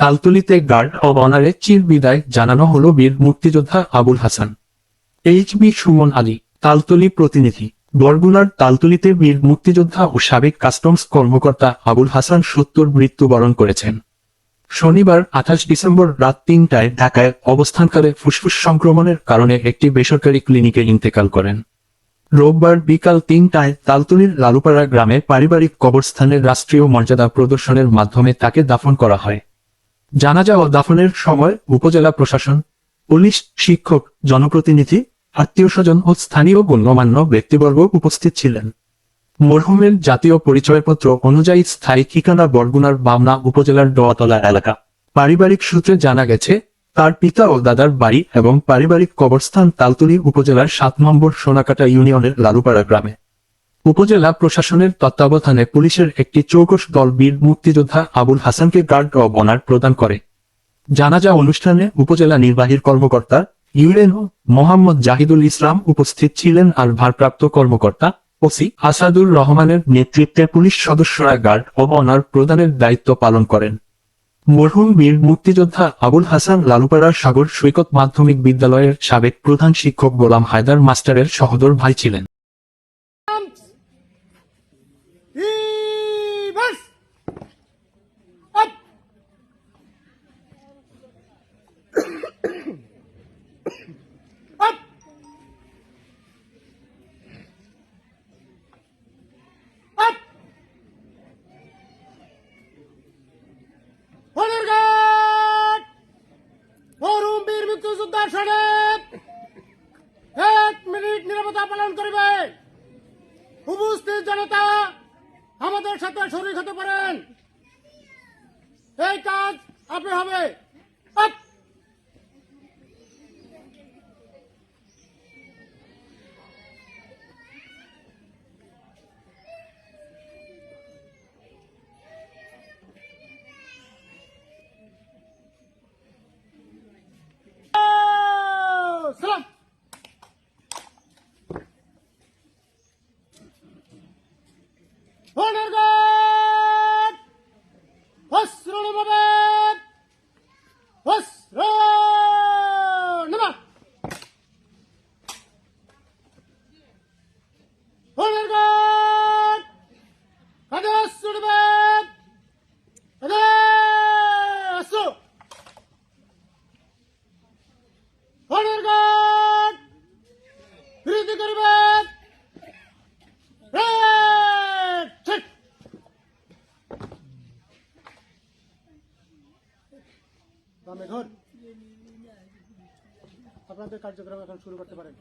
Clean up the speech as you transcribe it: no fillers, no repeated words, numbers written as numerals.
তালতলীতে guard of অনারে চির বিদায় জানানো হলো বীর মুক্তিযোদ্ধা আবুল হাসান। এইচবি সুমন আলী, তালতলী প্রতিনিধি। বরগুনার তালতলীতে বীর মুক্তিযোদ্ধা ও সাবেক কাস্টমস কর্মকর্তা আবুল হাসান ৭০ মৃত্যুবরণ করেছেন। শনিবার ২৮ ডিসেম্বর রাত ৩টায় ঢাকায় অবস্থানকালে ফুসফুস সংক্রমণের কারণে একটি বেসরকারি ক্লিনিকে ইন্তেকাল করেন। রোববার বিকাল ৩টায় তালতলীর লালুপাড়া গ্রামে পারিবারিক কবরস্থানের রাষ্ট্রীয় মর্যাদা প্রদর্শনের মাধ্যমে তাকে দাফন করা হয়। জানাজা ও দাফনের সময় উপজেলা প্রশাসন, পুলিশ, শিক্ষক, জনপ্রতিনিধি, আত্মীয়স্বজন ও স্থানীয় গণ্যমান্য ব্যক্তিবর্গ উপস্থিত ছিলেন। মরহুমের জাতীয় পরিচয়পত্র অনুযায়ী স্থায়ী ঠিকানা বরগুনার বামনা উপজেলার ডোয়াতলা এলাকা। পারিবারিক সূত্রে জানা গেছে, তার পিতা ও দাদার বাড়ি এবং পারিবারিক কবরস্থান তালতলী উপজেলার ৭ নম্বর সোনাকাটা ইউনিয়নের লালুপাড়া গ্রামে। উপজেলা প্রশাসনের তত্ত্বাবধানে পুলিশের একটি চৌকস দল বীর মুক্তিযোদ্ধা আবুল হাসানকে গার্ড অব অনার প্রদান করে। জানাজা অনুষ্ঠানে উপজেলা নির্বাহী কর্মকর্তা ইউএনও মোহাম্মদ জাহিদুল ইসলাম উপস্থিত ছিলেন আর ভারপ্রাপ্ত কর্মকর্তা ওসি আসাদুর রহমানের নেতৃত্বে পুলিশ সদস্যরা গার্ড অব অনার প্রদানের দায়িত্ব পালন করেন। মরহুম বীর মুক্তিযোদ্ধা আবুল হাসান লালুপাড়া সাগর সৈকত মাধ্যমিক বিদ্যালয়ের সাবেক প্রধান শিক্ষক গোলাম হায়দার মাস্টারের সহোদর ভাই ছিলেন। এক মিনিট নীরবতা পালন করবে। উপস্থিত জনতা আমাদের সাথে শরীক হতে পারেন। এই কাজ আপনি হবে। সালাম। আপনাদের কার্যক্রম এখন শুরু করতে পারেন।